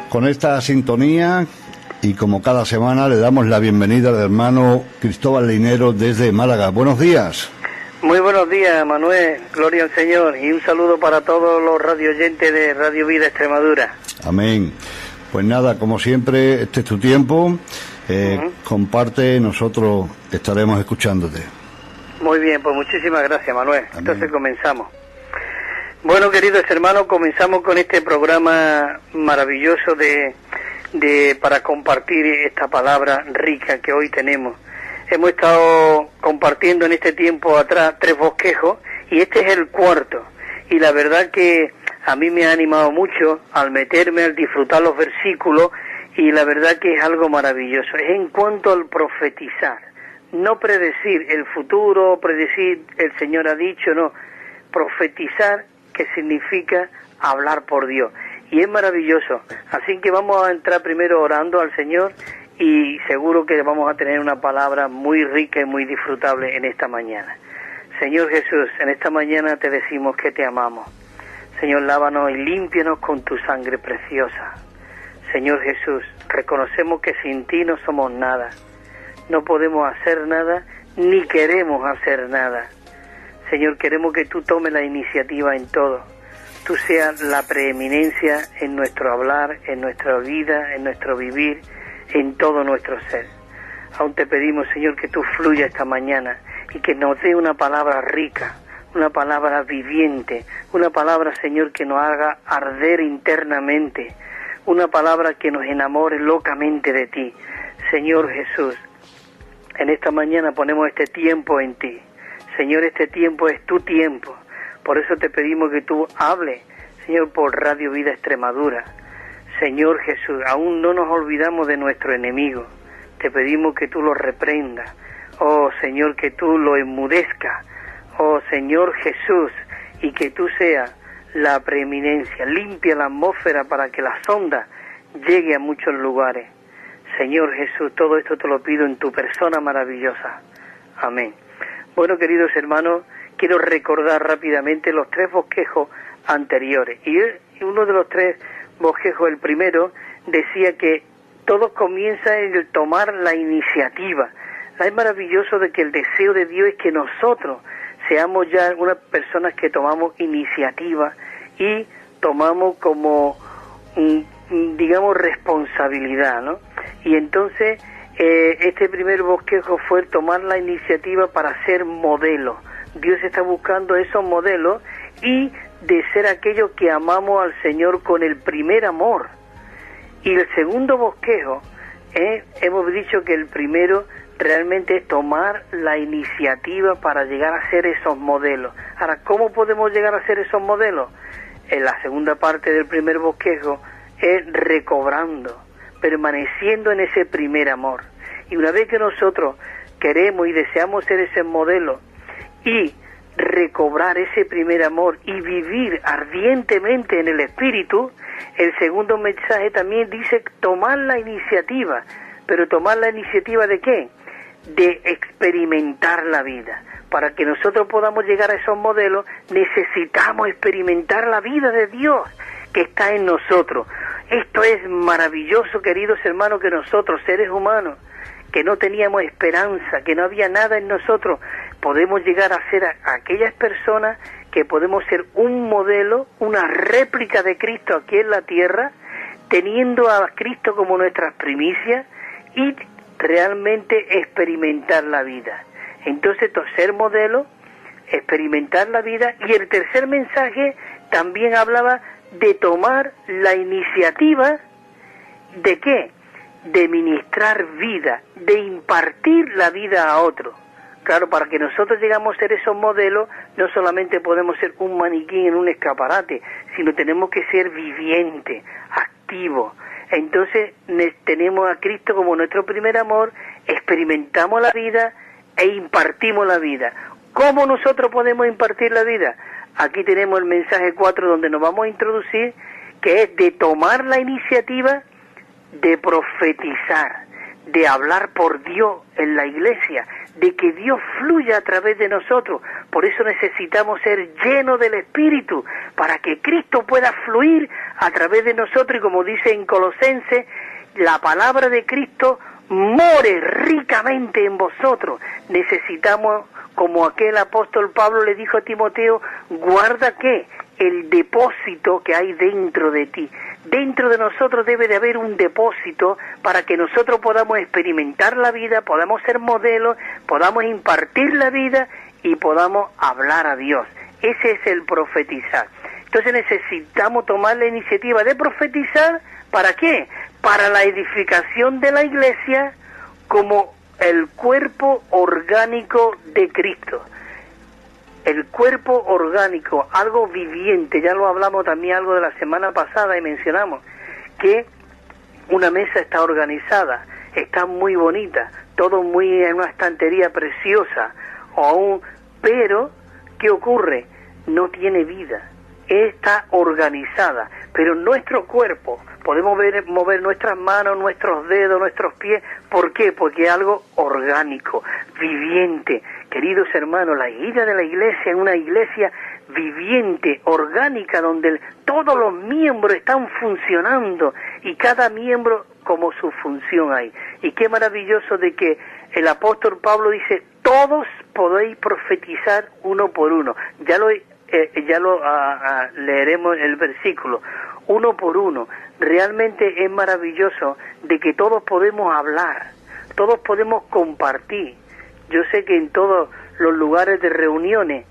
Con esta sintonía y como cada semana le damos la bienvenida al hermano Cristóbal Linero desde Málaga. Buenos días. Muy buenos días, Manuel, gloria al Señor, y un saludo para todos los radioyentes de Radio Vida Extremadura. Amén. Pues nada, como siempre, este es tu tiempo, comparte, nosotros estaremos escuchándote. Muy bien, pues muchísimas gracias, Manuel. Amén. Entonces comenzamos. Bueno, queridos hermanos, comenzamos con este programa maravilloso para compartir esta palabra rica que hoy tenemos. Hemos estado compartiendo en este tiempo atrás 3 bosquejos y este es el 4. Y la verdad que a mí me ha animado mucho al meterme, al disfrutar los versículos, y la verdad que es algo maravilloso. Es en cuanto al profetizar, no predecir el futuro, predecir el Señor ha dicho, no, profetizar, que significa hablar por Dios. Y es maravilloso. Así que vamos a entrar primero orando al Señor y seguro que vamos a tener una palabra muy rica y muy disfrutable en esta mañana. Señor Jesús, en esta mañana te decimos que te amamos. Señor, lávanos y límpianos con tu sangre preciosa. Señor Jesús, reconocemos que sin ti no somos nada. No podemos hacer nada, ni queremos hacer nada. Señor, queremos que tú tomes la iniciativa en todo. Tú seas la preeminencia en nuestro hablar, en nuestra vida, en nuestro vivir, en todo nuestro ser. Aún te pedimos, Señor, que tú fluyas esta mañana y que nos dé una palabra rica, una palabra viviente, una palabra, Señor, que nos haga arder internamente, una palabra que nos enamore locamente de ti. Señor Jesús, en esta mañana ponemos este tiempo en ti. Señor, este tiempo es tu tiempo. Por eso te pedimos que tú hables, Señor, por Radio Vida Extremadura. Señor Jesús, aún no nos olvidamos de nuestro enemigo. Te pedimos que tú lo reprendas. Oh, Señor, que tú lo enmudezcas. Oh, Señor Jesús, y que tú seas la preeminencia. Limpia la atmósfera para que la sonda llegue a muchos lugares. Señor Jesús, todo esto te lo pido en tu persona maravillosa. Amén. Bueno, queridos hermanos, quiero recordar rápidamente los 3 bosquejos anteriores. Y uno de los 3 bosquejos, el primero, decía que todo comienza en el tomar la iniciativa. Es maravilloso de que el deseo de Dios es que nosotros seamos ya unas personas que tomamos iniciativa y tomamos como, digamos, responsabilidad, ¿no? Y entonces este primer bosquejo fue tomar la iniciativa para ser modelo. Dios está buscando esos modelos y de ser aquellos que amamos al Señor con el primer amor. Y el segundo bosquejo, hemos dicho que el primero realmente es tomar la iniciativa para llegar a ser esos modelos. Ahora, ¿cómo podemos llegar a ser esos modelos? En la segunda parte del primer bosquejo es recobrando, permaneciendo en ese primer amor. Y una vez que nosotros queremos y deseamos ser ese modelo y recobrar ese primer amor y vivir ardientemente en el Espíritu, el segundo mensaje también dice tomar la iniciativa. ¿Pero tomar la iniciativa de qué? De experimentar la vida. Para que nosotros podamos llegar a esos modelos necesitamos experimentar la vida de Dios que está en nosotros. Esto es maravilloso, queridos hermanos, que nosotros, seres humanos, que no teníamos esperanza, que no había nada en nosotros, podemos llegar a ser aquellas personas que podemos ser un modelo, una réplica de Cristo aquí en la tierra, teniendo a Cristo como nuestras primicias y realmente experimentar la vida. Entonces, ser modelo, experimentar la vida. Y el tercer mensaje también hablaba de tomar la iniciativa ¿de qué? De ministrar vida, de impartir la vida a otro. Claro, para que nosotros llegamos a ser esos modelos, no solamente podemos ser un maniquí en un escaparate, sino tenemos que ser vivientes, activos. Entonces tenemos a Cristo como nuestro primer amor, experimentamos la vida e impartimos la vida. ¿Cómo nosotros podemos impartir la vida? Aquí tenemos el mensaje 4 donde nos vamos a introducir, que es de tomar la iniciativa de profetizar, de hablar por Dios en la iglesia, de que Dios fluya a través de nosotros. Por eso necesitamos ser llenos del Espíritu, para que Cristo pueda fluir a través de nosotros, y como dice en Colosenses, la palabra de Cristo more ricamente en vosotros. Necesitamos, como aquel apóstol Pablo le dijo a Timoteo, guarda ¿qué? El depósito que hay dentro de ti. Dentro de nosotros debe de haber un depósito para que nosotros podamos experimentar la vida, podamos ser modelos, podamos impartir la vida y podamos hablar a Dios. Ese es el profetizar. Entonces necesitamos tomar la iniciativa de profetizar. ¿Para qué? Para la edificación de la iglesia como el cuerpo orgánico de Cristo. El cuerpo orgánico, algo viviente. Ya lo hablamos también algo de la semana pasada y mencionamos que una mesa está organizada, está muy bonita, todo muy en una estantería preciosa, pero ¿qué ocurre? No tiene vida, está organizada, pero nuestro cuerpo, podemos mover nuestras manos, nuestros dedos, nuestros pies. ¿Por qué? Porque es algo orgánico, viviente. Queridos hermanos, la vida de la iglesia es una iglesia viviente, orgánica, donde todos los miembros están funcionando y cada miembro como su función hay. Y qué maravilloso de que el apóstol Pablo dice, todos podéis profetizar uno por uno. Ya lo leeremos el versículo, uno por uno. Realmente es maravilloso de que todos podemos hablar, todos podemos compartir. Yo sé que en todos los lugares de reuniones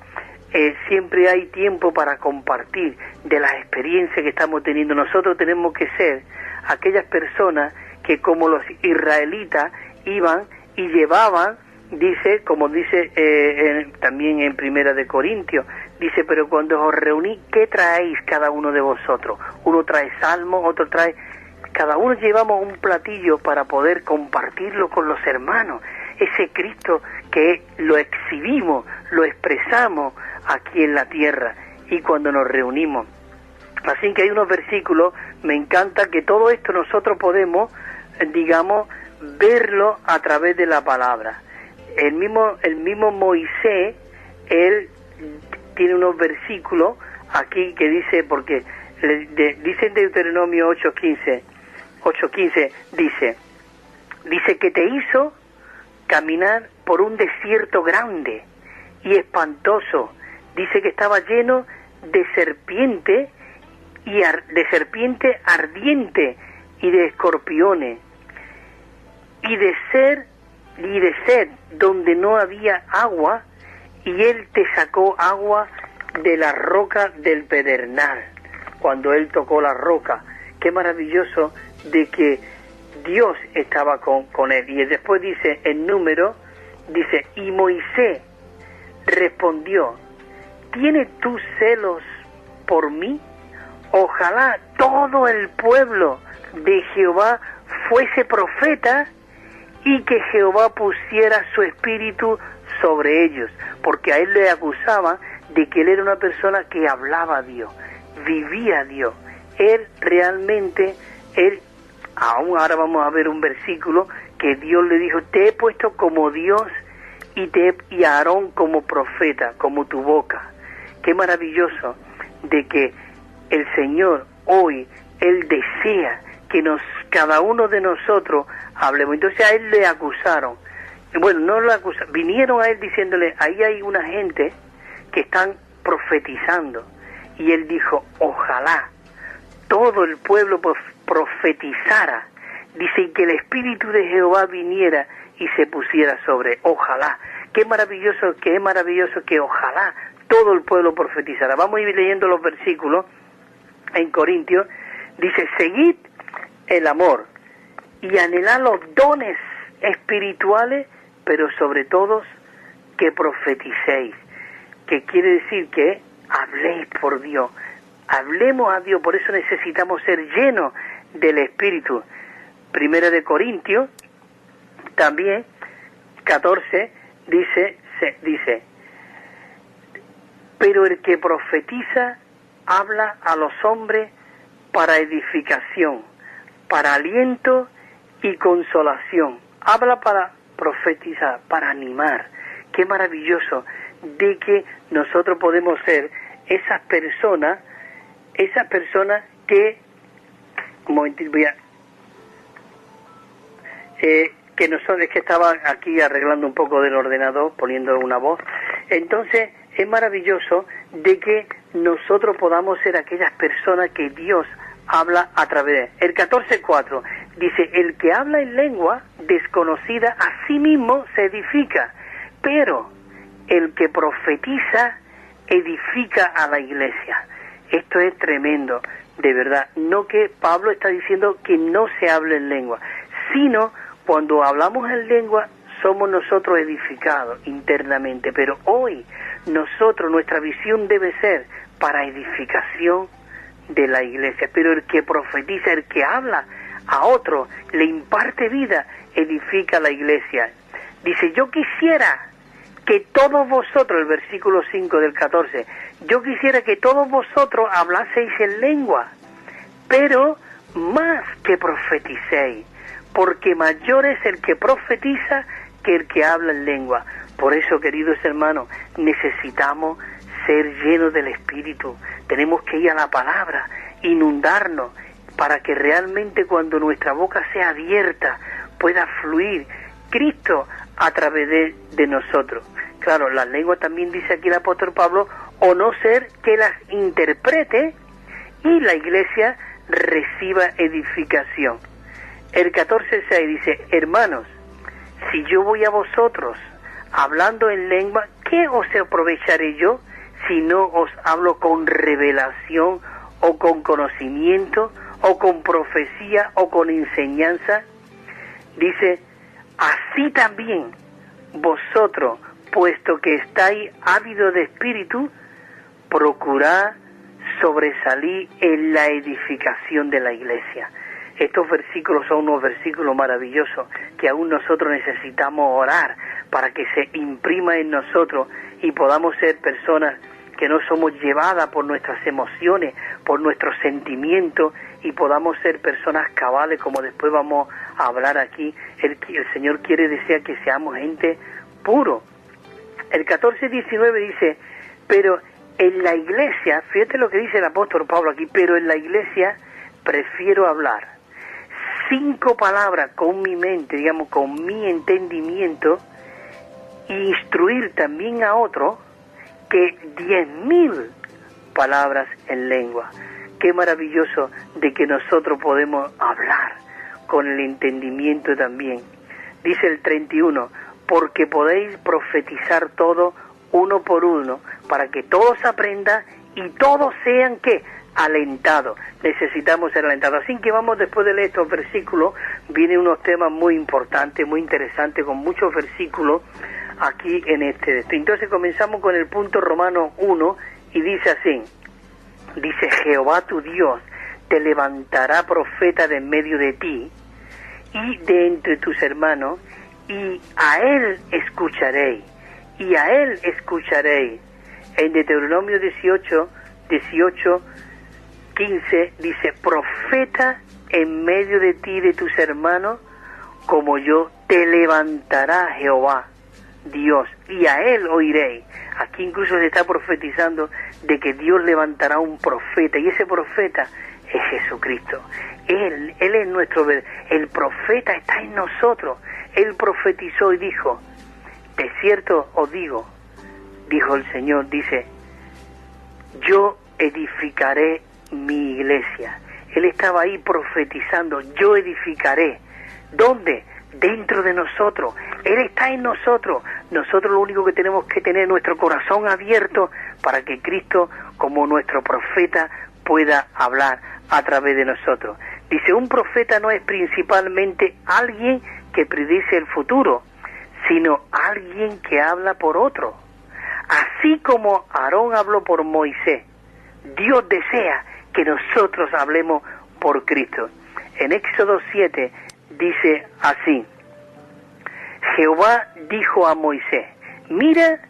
siempre hay tiempo para compartir de las experiencias que estamos teniendo. Nosotros tenemos que ser aquellas personas que, como los israelitas, iban y llevaban, dice, como dice también en Primera de Corintios, dice, pero cuando os reuní, ¿qué traéis cada uno de vosotros? Uno trae salmos, otro trae... Cada uno llevamos un platillo para poder compartirlo con los hermanos. Ese Cristo que lo exhibimos, lo expresamos aquí en la tierra y cuando nos reunimos. Así que hay unos versículos, me encanta que todo esto nosotros podemos, digamos, verlo a través de la palabra. El mismo Moisés, él tiene unos versículos aquí que dice, porque dice en Deuteronomio 8:15, dice que te hizo caminar por un desierto grande y espantoso. Dice que estaba lleno de serpiente de serpiente ardiente y de escorpiones y de sed donde no había agua, y él te sacó agua de la roca del pedernal. Cuando él tocó la roca, qué maravilloso de que Dios estaba con él. Y después dice en Número, dice, y Moisés respondió, ¿tienes tú celos por mí? Ojalá todo el pueblo de Jehová fuese profeta y que Jehová pusiera su espíritu sobre ellos, porque a él le acusaban de que él era una persona que hablaba a Dios, vivía a Dios. Él realmente, aún ahora vamos a ver un versículo que Dios le dijo, te he puesto como Dios y a Aarón como profeta, como tu boca. Qué maravilloso de que el Señor hoy, Él desea que cada uno de nosotros hablemos. Entonces a Él le acusaron. Bueno, no lo acusaron, vinieron a Él diciéndole, ahí hay una gente que están profetizando. Y Él dijo, ojalá todo el pueblo profetizara. Dice, y que el Espíritu de Jehová viniera y se pusiera sobre. Ojalá. Qué maravilloso que ojalá todo el pueblo profetizara. Vamos a ir leyendo los versículos en Corintios. Dice, seguid el amor y anhelad los dones espirituales, pero sobre todo que profeticéis. Que quiere decir que habléis por Dios. Hablemos a Dios, por eso necesitamos ser llenos del Espíritu. Primera de Corintios, también, 14, dice, pero el que profetiza habla a los hombres para edificación, para aliento y consolación. habla para profetizar, para animar. Qué maravilloso de que nosotros podemos ser esas personas que, un momentito, que nosotros, es que estaba aquí arreglando un poco del ordenador, poniendo una voz. Entonces es maravilloso de que nosotros podamos ser aquellas personas que Dios habla a través de. El 14:4 dice: el que habla en lengua desconocida a sí mismo se edifica, pero el que profetiza edifica a la iglesia. Esto es tremendo, de verdad. No que Pablo está diciendo que no se hable en lengua, sino cuando hablamos en lengua somos nosotros edificados internamente. Pero hoy nosotros, nuestra visión debe ser para edificación de la iglesia. Pero el que profetiza, el que habla a otro, le imparte vida, edifica la iglesia. Dice: yo quisiera que todos vosotros, el versículo 5 del 14, yo quisiera que todos vosotros hablaseis en lengua, pero más que profeticéis, porque mayor es el que profetiza que el que habla en lengua. Por eso, queridos hermanos, necesitamos ser llenos del Espíritu. Tenemos que ir a la palabra, inundarnos, para que realmente cuando nuestra boca sea abierta pueda fluir Cristo a través de nosotros. Claro, las lenguas también dice aquí el apóstol Pablo, o no ser que las interprete y la iglesia reciba edificación. El 14:6 dice: hermanos, si yo voy a vosotros hablando en lengua, ¿qué os aprovecharé yo si no os hablo con revelación o con conocimiento o con profecía o con enseñanza? Dice: así también vosotros, puesto que estáis ávidos de espíritu, procurad sobresalir en la edificación de la iglesia. Estos versículos son unos versículos maravillosos que aún nosotros necesitamos orar para que se imprima en nosotros y podamos ser personas que no somos llevadas por nuestras emociones, por nuestros sentimientos, y podamos ser personas cabales, como después vamos a hablar aquí. El Señor desea que seamos gente puro. El 14:19 dice: pero en la iglesia, fíjate lo que dice el apóstol Pablo aquí, pero en la iglesia prefiero hablar 5 palabras con mi mente, digamos, con mi entendimiento, e instruir también a otro, que 10.000 palabras en lengua. Qué maravilloso de que nosotros podemos hablar con el entendimiento también. Dice el 31: porque podéis profetizar todo uno por uno, para que todos aprendan y todos sean, ¿qué?, alentados. Necesitamos ser alentados. Así que vamos, después de leer estos versículos, vienen unos temas muy importantes, muy interesantes, con muchos versículos aquí en este. Entonces comenzamos con el punto Romanos 1, y dice así: dice: Jehová tu Dios te levantará profeta de en medio de ti y de entre tus hermanos, y a él escucharéis, y a él escucharéis. En Deuteronomio 18:15 dice: profeta en medio de ti y de tus hermanos, como yo, te levantará Jehová Dios, y a él oiréis. Aquí incluso se está profetizando de que Dios levantará un profeta, y ese profeta es Jesucristo. Él es nuestro, el profeta está en nosotros. Él profetizó y dijo: de cierto os digo, dijo el Señor, dice: yo edificaré mi iglesia. Él estaba ahí profetizando: yo edificaré. ¿Dónde? Dentro de nosotros. Él está en nosotros. Nosotros lo único que tenemos que tener nuestro corazón abierto para que Cristo, como nuestro profeta, pueda hablar a través de nosotros. Dice: un profeta no es principalmente alguien que predice el futuro, sino alguien que habla por otro. Así como Aarón habló por Moisés, Dios desea que nosotros hablemos por Cristo. En Éxodo 7 dice así: Jehová dijo a Moisés: mira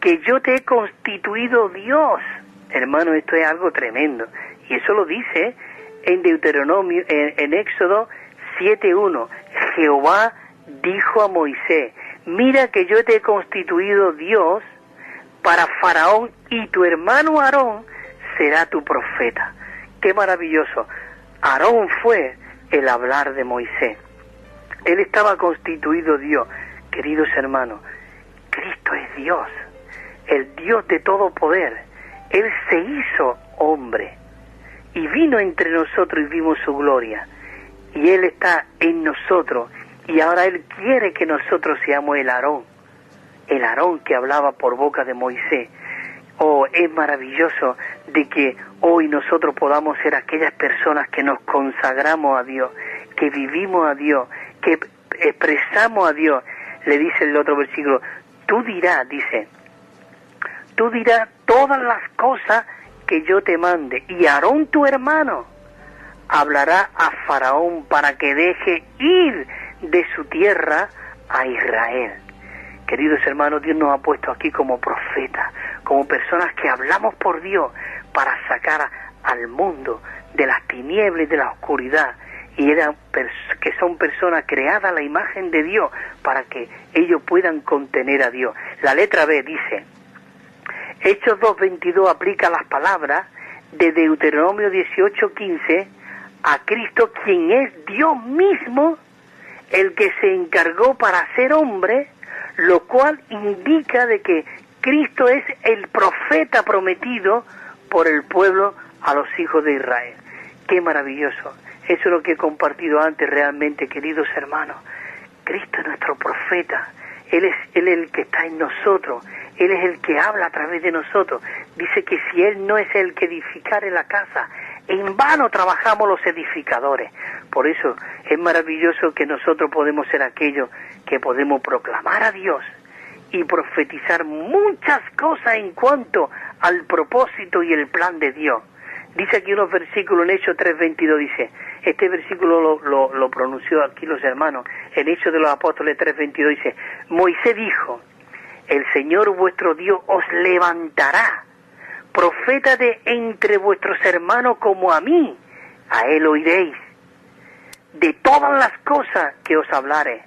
que yo te he constituido Dios. Hermano, esto es algo tremendo. Y eso lo dice en Deuteronomio, en Éxodo 7:1. Jehová dijo a Moisés: mira que yo te he constituido Dios para Faraón y tu hermano Aarón será tu profeta. ¡Qué maravilloso! Aarón fue el hablar de Moisés. Él estaba constituido Dios. Queridos hermanos, Cristo es Dios, el Dios de todo poder. Él se hizo hombre y vino entre nosotros y vimos su gloria. Y Él está en nosotros y ahora Él quiere que nosotros seamos el Aarón que hablaba por boca de Moisés. Oh, es maravilloso de que hoy nosotros podamos ser aquellas personas que nos consagramos a Dios, que vivimos a Dios, que expresamos a Dios. Le dice el otro versículo, tú dirás todas las cosas que yo te mande, y Aarón tu hermano hablará a Faraón para que deje ir de su tierra a Israel. Queridos hermanos, Dios nos ha puesto aquí como profetas, como personas que hablamos por Dios para sacar al mundo de las tinieblas y de la oscuridad, y que son personas creadas a la imagen de Dios para que ellos puedan contener a Dios. La letra B dice, Hechos 2:22 aplica las palabras de Deuteronomio 18:15 a Cristo, quien es Dios mismo, el que se encargó para ser hombre, lo cual indica de que Cristo es el profeta prometido por el pueblo a los hijos de Israel. ¡Qué maravilloso! Eso es lo que he compartido antes realmente, queridos hermanos. Cristo es nuestro profeta. Él es el que está en nosotros. Él es el que habla a través de nosotros. Dice que si Él no es el que edificare la casa, en vano trabajamos los edificadores. Por eso es maravilloso que nosotros podemos ser aquellos que podemos proclamar a Dios y profetizar muchas cosas en cuanto al propósito y el plan de Dios. Dice aquí unos versículos en Hechos 3:22, dice, este versículo lo pronunció aquí los hermanos, en Hechos de los Apóstoles 3:22 dice, Moisés dijo, el Señor vuestro Dios os levantará, profeta de entre vuestros hermanos como a mí, a Él oiréis, de todas las cosas que os hablare.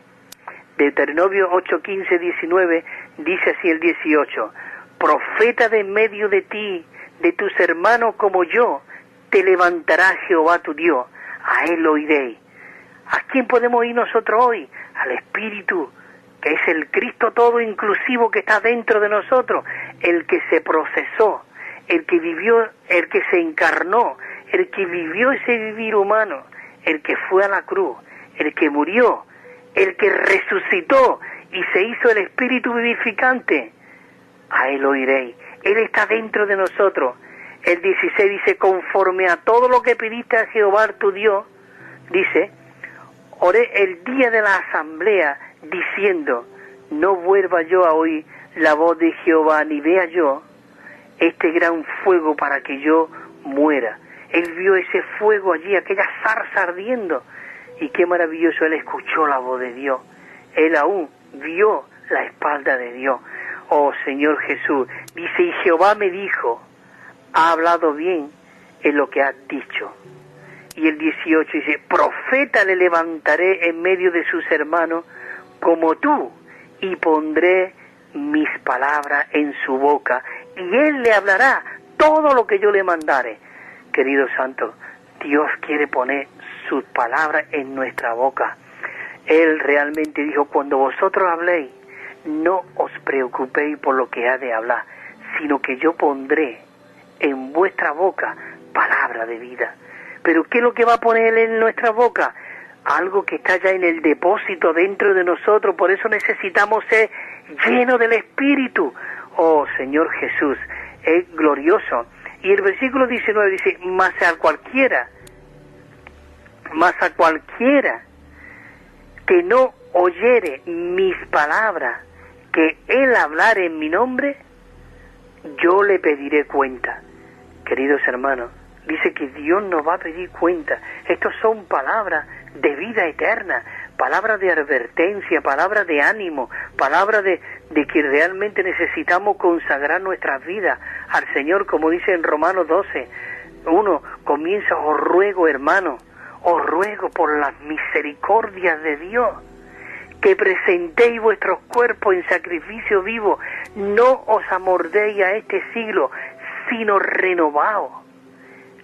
Deuteronomio 8:15-19 dice así el 18, profeta de en medio de ti, de tus hermanos como yo, te levantará Jehová tu Dios, a Él oiréis. ¿A quién podemos ir nosotros hoy? Al Espíritu, que es el Cristo todo inclusivo que está dentro de nosotros, el que se procesó, el que vivió, el que se encarnó, el que vivió ese vivir humano, el que fue a la cruz, el que murió, el que resucitó y se hizo el Espíritu vivificante. A Él oiréis. Él está dentro de nosotros. El 16 dice, conforme a todo lo que pediste a Jehová tu Dios, dice, oré el día de la asamblea, diciendo, no vuelva yo a oír la voz de Jehová, ni vea yo este gran fuego para que yo muera. Él vio ese fuego allí, aquella zarza ardiendo, y qué maravilloso, él escuchó la voz de Dios. Él aún vio la espalda de Dios. Oh Señor Jesús, dice, y Jehová me dijo, ha hablado bien en lo que has dicho. Y el 18 dice, profeta le levantaré en medio de sus hermanos como tú, y pondré mis palabras en su boca, y él le hablará todo lo que yo le mandare. Querido santo, Dios quiere poner sus palabras en nuestra boca. Él realmente dijo, cuando vosotros habléis, no os preocupéis por lo que ha de hablar, sino que yo pondré en vuestra boca palabra de vida. Pero ¿qué es lo que va a poner en nuestra boca? Algo que está ya en el depósito dentro de nosotros. Por eso necesitamos ser llenos del Espíritu. Oh Señor Jesús, es glorioso. Y el versículo 19 dice, mas a cualquiera que no oyere mis palabras, que él hablare en mi nombre, yo le pediré cuenta. Queridos hermanos, dice que Dios nos va a pedir cuenta. Estas son palabras de vida eterna, palabras de advertencia, palabras de ánimo, palabras de que realmente necesitamos consagrar nuestras vidas al Señor, como dice en Romanos 12:1, comienza, os ruego hermano, os ruego por las misericordias de Dios, que presentéis vuestros cuerpos en sacrificio vivo, no os amordéis a este siglo, sino renovaos.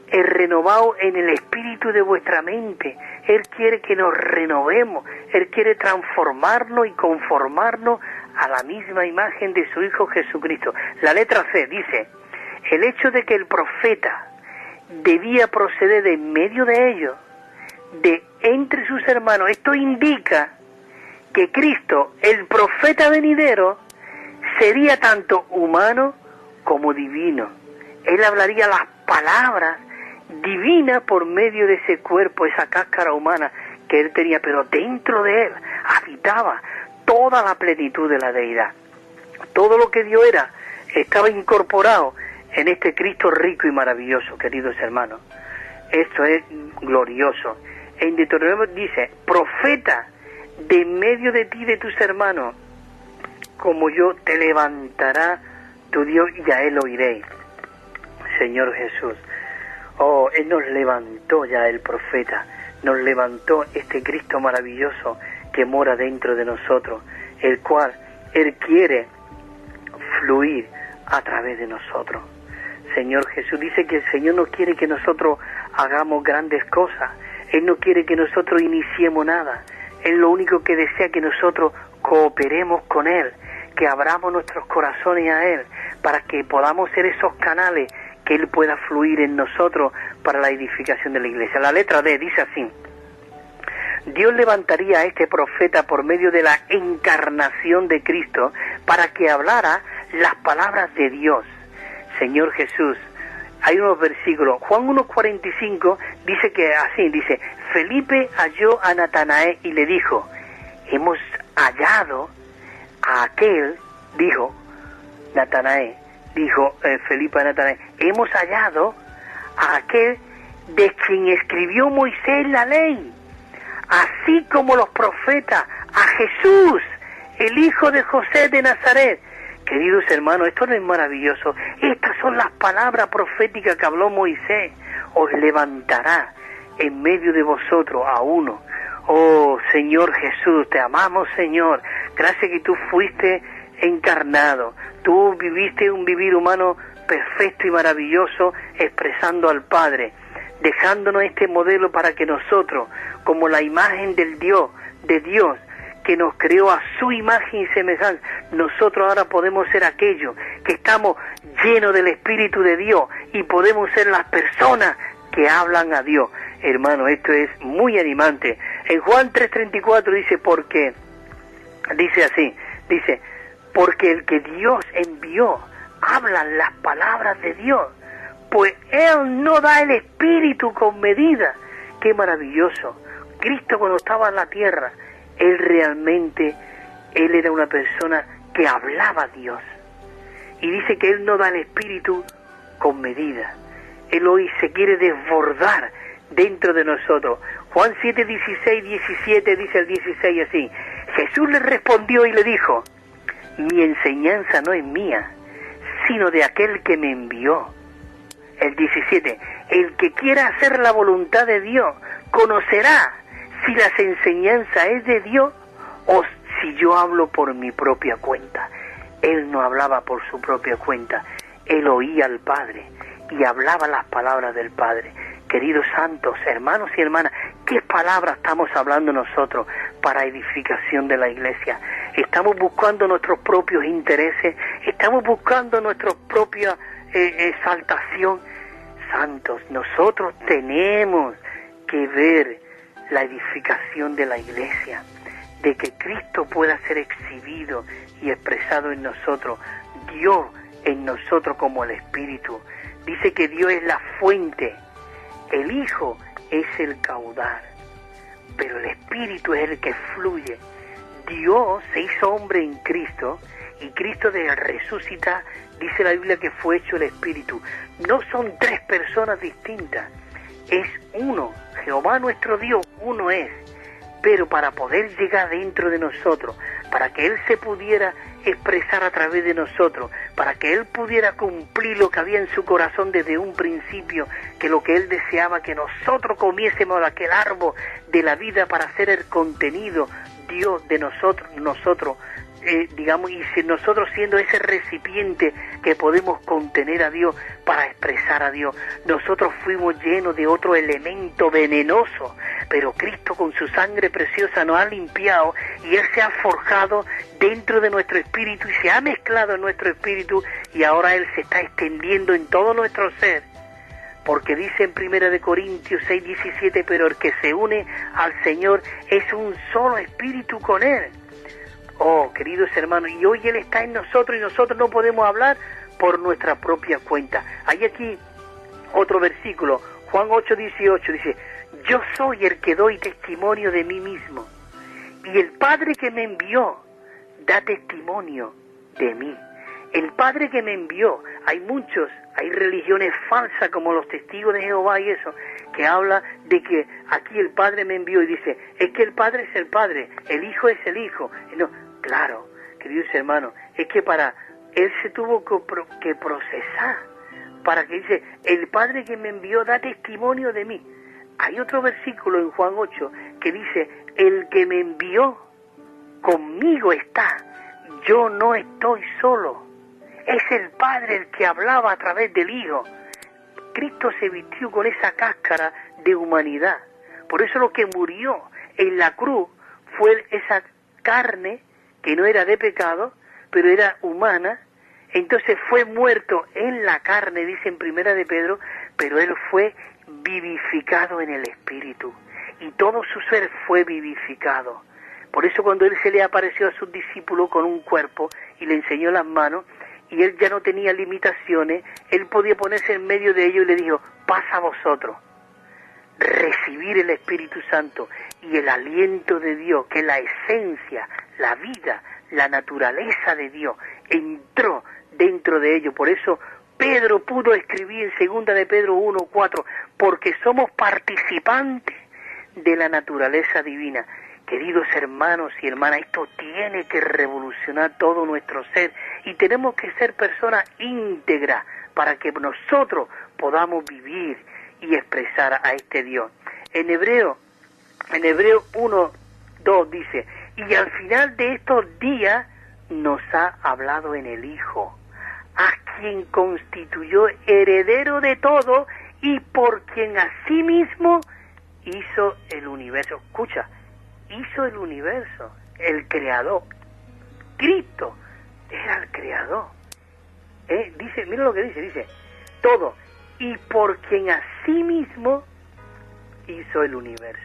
El renovado en el espíritu de vuestra mente. Él quiere que nos renovemos, Él quiere transformarnos y conformarnos a la misma imagen de su Hijo Jesucristo. La letra C dice, el hecho de que el profeta debía proceder de en medio de ellos, de entre sus hermanos, esto indica que Cristo, el profeta venidero, sería tanto humano como divino. Él hablaría las palabras divinas por medio de ese cuerpo, esa cáscara humana que él tenía, pero dentro de él habitaba toda la plenitud de la deidad. Todo lo que Dios era estaba incorporado en este Cristo rico y maravilloso, queridos hermanos. Esto es glorioso. En Deuteronomio dice, profeta de en medio de ti y de tus hermanos, como yo te levantará tu Dios y a él oiréis. Señor Jesús, oh, Él nos levantó ya el profeta, nos levantó este Cristo maravilloso que mora dentro de nosotros, el cual Él quiere fluir a través de nosotros. Señor Jesús, dice que el Señor no quiere que nosotros hagamos grandes cosas, Él no quiere que nosotros iniciemos nada, Él lo único que desea que nosotros cooperemos con Él, que abramos nuestros corazones a Él, para que podamos ser esos canales que Él pueda fluir en nosotros para la edificación de la iglesia. La letra D dice así, Dios levantaría a este profeta por medio de la encarnación de Cristo para que hablara las palabras de Dios. Señor Jesús, hay unos versículos, Juan 1:45 dice que así, dice, Felipe halló a Natanael y le dijo, hemos hallado a aquel, dijo Natanael, dijo Felipe a Natanael, hemos hallado a aquel de quien escribió Moisés la ley, así como los profetas, a Jesús, el hijo de José de Nazaret. Queridos hermanos, esto no es maravilloso. Estas son las palabras proféticas que habló Moisés. Os levantará en medio de vosotros a uno. Oh Señor Jesús, te amamos, Señor. Gracias que tú fuiste encarnado. Tú viviste un vivir humano perfecto y maravilloso, expresando al Padre, dejándonos este modelo para que nosotros, como la imagen del Dios, de Dios, que nos creó a su imagen y semejanza, nosotros ahora podemos ser aquellos que estamos llenos del Espíritu de Dios y podemos ser las personas que hablan a Dios. Hermano, esto es muy animante. En Juan 3:34 dice, porque, dice así, dice, porque el que Dios envió habla las palabras de Dios, pues Él no da el Espíritu con medida. ¡Qué maravilloso! Cristo cuando estaba en la tierra, Él realmente, Él era una persona que hablaba a Dios. Y dice que Él no da el Espíritu con medida. Él hoy se quiere desbordar dentro de nosotros. Juan 7:16-17 dice el 16 así. Jesús le respondió y le dijo, mi enseñanza no es mía, sino de aquel que me envió. El 17, el que quiera hacer la voluntad de Dios, conocerá si las enseñanzas es de Dios o si yo hablo por mi propia cuenta. Él no hablaba por su propia cuenta, él oía al Padre y hablaba las palabras del Padre. Queridos santos, hermanos y hermanas, ¿qué palabras estamos hablando nosotros para edificación de la iglesia? ¿Estamos buscando nuestros propios intereses? ¿Estamos buscando nuestra propia exaltación? Santos, nosotros tenemos que ver la edificación de la iglesia, de que Cristo pueda ser exhibido y expresado en nosotros, Dios en nosotros como el Espíritu. Dice que Dios es la fuente, el Hijo es el caudal, pero el Espíritu es el que fluye. Dios se hizo hombre en Cristo y Cristo de resucitar, dice la Biblia que fue hecho el Espíritu. No son tres personas distintas, es uno. Jehová nuestro Dios, uno es. pero para poder llegar dentro de nosotros, para que Él se pudiera expresar a través de nosotros, para que Él pudiera cumplir lo que había en su corazón desde un principio, que lo que Él deseaba, que nosotros comiésemos de aquel árbol de la vida para ser el contenido Dios de nosotros, digamos, y si nosotros siendo ese recipiente que podemos contener a Dios para expresar a Dios, nosotros fuimos llenos de otro elemento venenoso, pero Cristo con su sangre preciosa nos ha limpiado y Él se ha forjado dentro de nuestro espíritu y se ha mezclado en nuestro espíritu y ahora Él se está extendiendo en todo nuestro ser. Porque dice en 1 Corintios 6:17, pero el que se une al Señor es un solo espíritu con Él. Oh, queridos hermanos, y hoy Él está en nosotros y nosotros no podemos hablar por nuestra propia cuenta. Hay aquí otro versículo, Juan 8:18, dice, yo soy el que doy testimonio de mí mismo, y el Padre que me envió da testimonio de mí. El Padre que me envió, hay religiones falsas como los testigos de Jehová y eso, que habla de que aquí el Padre me envió y dice, es que el Padre es el Padre, el Hijo es el Hijo. No, claro, queridos hermanos, es que para Él se tuvo que procesar, para que dice, el Padre que me envió da testimonio de mí. Hay otro versículo en Juan 8 que dice, el que me envió conmigo está, yo no estoy solo. Es el Padre el que hablaba a través del Hijo. Cristo se vistió con esa cáscara de humanidad. Por eso lo que murió en la cruz fue esa carne que no era de pecado, pero era humana. Entonces fue muerto en la carne, dice en 1 de Pedro, pero Él fue vivificado en el Espíritu. Y todo su ser fue vivificado. Por eso cuando Él se le apareció a sus discípulos con un cuerpo y le enseñó las manos, y Él ya no tenía limitaciones, Él podía ponerse en medio de ellos y le dijo, pasa a vosotros, recibir el Espíritu Santo y el aliento de Dios, que la esencia, la vida, la naturaleza de Dios entró dentro de ellos. Por eso Pedro pudo escribir en 2 de Pedro 1:4, porque somos participantes de la naturaleza divina. Queridos hermanos y hermanas, esto tiene que revolucionar todo nuestro ser y tenemos que ser personas íntegras para que nosotros podamos vivir y expresar a este Dios. En Hebreo 1:2 dice, y al final de estos días nos ha hablado en el Hijo, a quien constituyó heredero de todo y por quien asimismo hizo el universo. Escucha, hizo el universo, el creador. Cristo era el creador. Dice, mira lo que dice, todo, y por quien asimismo hizo el universo.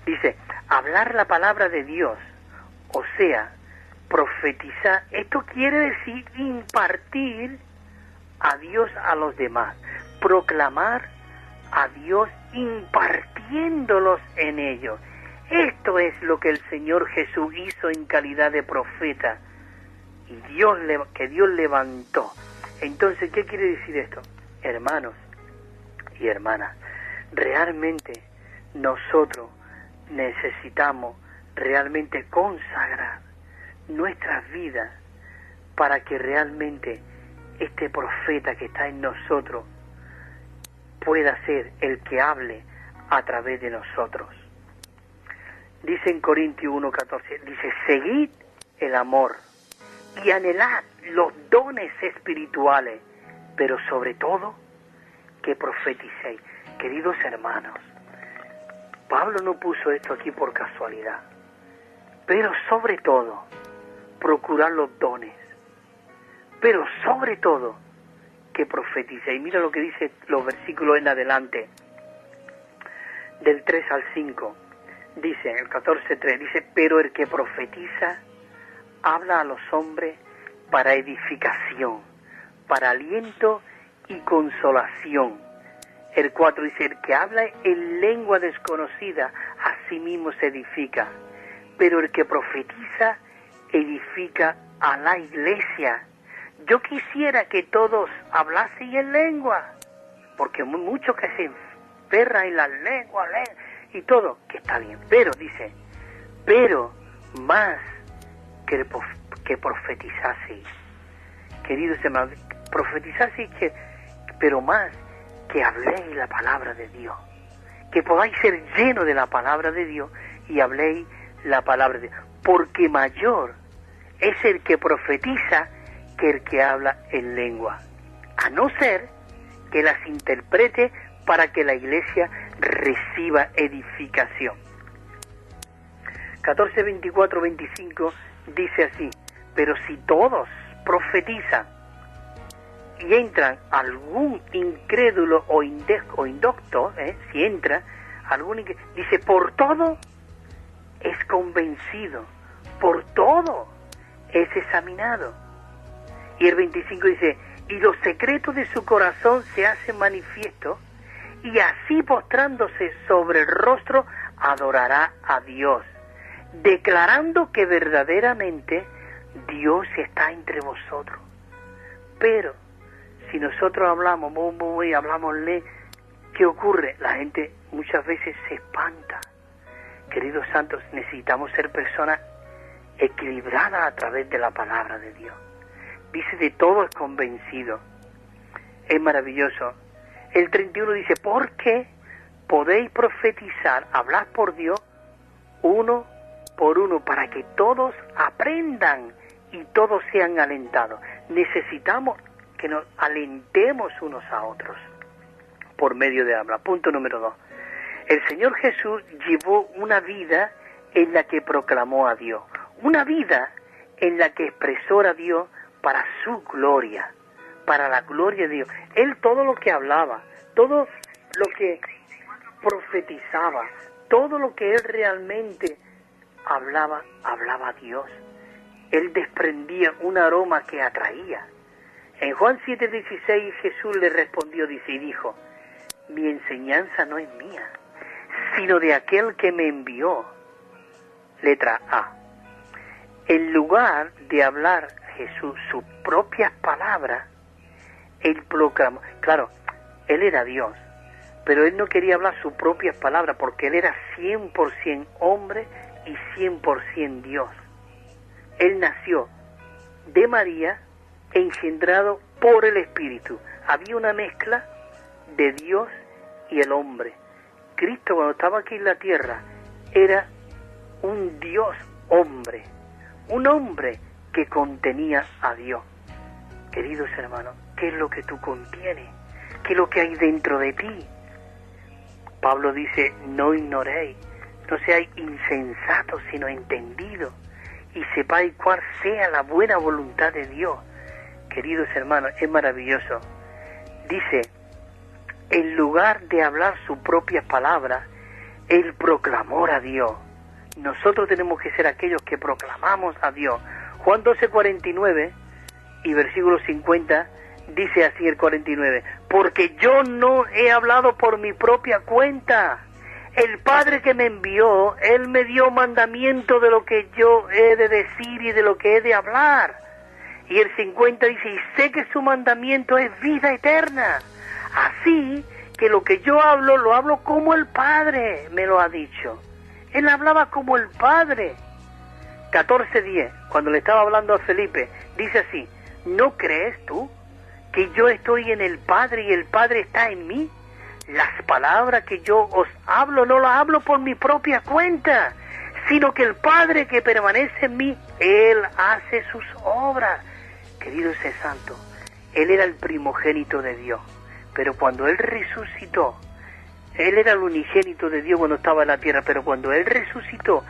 Dice, hablar la palabra de Dios, o sea, profetizar, esto quiere decir impartir a Dios a los demás, proclamar a Dios impartiéndolos en ellos. Esto es lo que el Señor Jesús hizo en calidad de profeta y que Dios levantó. Entonces, ¿qué quiere decir esto? Hermanos y hermanas, realmente nosotros necesitamos realmente consagrar nuestras vidas para que realmente este profeta que está en nosotros pueda ser el que hable a través de nosotros. Dice en Corintios 1:14, dice, seguid el amor y anhelad los dones espirituales, pero sobre todo que profeticéis. Queridos hermanos, Pablo no puso esto aquí por casualidad, pero sobre todo procurar los dones, pero sobre todo que profetice. Y mira lo que dice los versículos en adelante, del 3 al 5, dice, el 14:3, dice, pero el que profetiza habla a los hombres para edificación, para aliento y consolación. El 4 dice, el que habla en lengua desconocida, a sí mismo se edifica, pero el que profetiza edifica a la iglesia. Yo quisiera que todos hablasen en lengua, porque muchos que se perras y las lenguas, y todo, que está bien, pero dice, pero más que profetizaseis, queridos hermanos, profetizaseis, pero más que habléis la palabra de Dios, que podáis ser llenos de la palabra de Dios y habléis la palabra de Dios, porque mayor es el que profetiza que el que habla en lengua, a no ser que las interprete para que la iglesia reciba edificación. 14, 24, 25 dice así, pero si todos profetizan y entran algún incrédulo o indocto, si entra algún dice, por todo es convencido, por todo es examinado. Y el 25 dice, y los secretos de su corazón se hacen manifiesto, y así postrándose sobre el rostro adorará a Dios, declarando que verdaderamente Dios está entre vosotros. Pero si nosotros hablamos, hablamosle, ¿qué ocurre? La gente muchas veces se espanta. Queridos santos, necesitamos ser personas equilibradas a través de la palabra de Dios. Dice, de todo es convencido. Es maravilloso. El 31 dice, porque podéis profetizar, hablar por Dios, uno por uno, para que todos aprendan y todos sean alentados. Necesitamos que nos alentemos unos a otros por medio de hablar. Punto número 2. El Señor Jesús llevó una vida en la que proclamó a Dios, una vida en la que expresó a Dios para su gloria, para la gloria de Dios. Él todo lo que hablaba, todo lo que profetizaba, todo lo que él realmente hablaba a Dios. Él desprendía un aroma que atraía. En Juan 7:16 Jesús le respondió, dice, y dijo, mi enseñanza no es mía, sino de aquel que me envió. Letra A. En lugar de hablar Jesús sus propias palabras, él proclamó. Claro, él era Dios, pero él no quería hablar sus propias palabras porque él era 100% hombre y 100% Dios. Él nació de María, engendrado por el Espíritu. Había una mezcla de Dios y el hombre. Cristo, cuando estaba aquí en la tierra, era un Dios hombre, un hombre que contenía a Dios. Queridos hermanos, ¿qué es lo que tú contienes? ¿Qué es lo que hay dentro de ti? Pablo dice, no ignoréis, no seáis insensatos, sino entendidos, y sepáis cuál sea la buena voluntad de Dios. Queridos hermanos, es maravilloso. Dice, en lugar de hablar sus propias palabras, él proclamó a Dios. Nosotros tenemos que ser aquellos que proclamamos a Dios. Juan 12:49 y versículo 50 dice así el 49, porque yo no he hablado por mi propia cuenta. El Padre que me envió, Él me dio mandamiento de lo que yo he de decir y de lo que he de hablar. Y el 50 dice, y sé que su mandamiento es vida eterna. Así que lo que yo hablo, lo hablo como el Padre me lo ha dicho. Él hablaba como el Padre. 14:10, cuando le estaba hablando a Felipe, dice así, ¿no crees tú que yo estoy en el Padre y el Padre está en mí? Las palabras que yo os hablo no las hablo por mi propia cuenta, sino que el Padre que permanece en mí, Él hace sus obras. Querido ese santo, Él era el primogénito de Dios, pero cuando Él resucitó, Él era el unigénito de Dios cuando estaba en la tierra, pero cuando Él resucitó,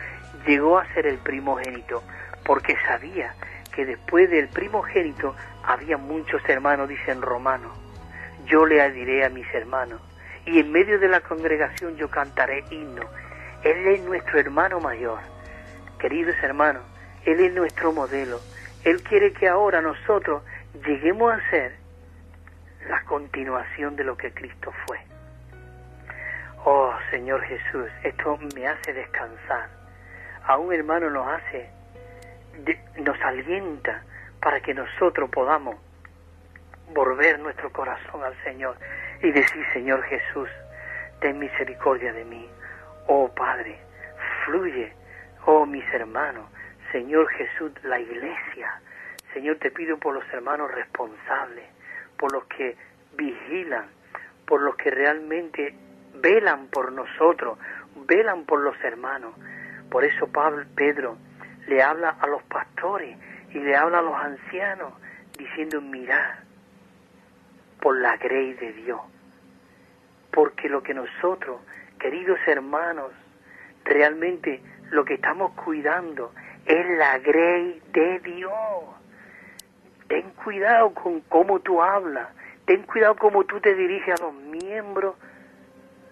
llegó a ser el primogénito, porque sabía que después del primogénito había muchos hermanos, dicen Romanos. Yo le diré a mis hermanos, y en medio de la congregación yo cantaré himno. Él es nuestro hermano mayor. Queridos hermanos, Él es nuestro modelo. Él quiere que ahora nosotros lleguemos a ser la continuación de lo que Cristo fue. Oh Señor Jesús, esto me hace descansar. Aún hermano nos alienta para que nosotros podamos volver nuestro corazón al Señor y decir, Señor Jesús, ten misericordia de mí. Oh Padre, fluye, oh mis hermanos, Señor Jesús, la iglesia. Señor, te pido por los hermanos responsables, por los que vigilan, por los que realmente velan por nosotros, velan por los hermanos. Por eso Pedro le habla a los pastores y le habla a los ancianos, diciendo, mirad por la grey de Dios. Porque lo que nosotros, queridos hermanos, realmente lo que estamos cuidando es la grey de Dios. Ten cuidado con cómo tú hablas, ten cuidado cómo tú te diriges a los miembros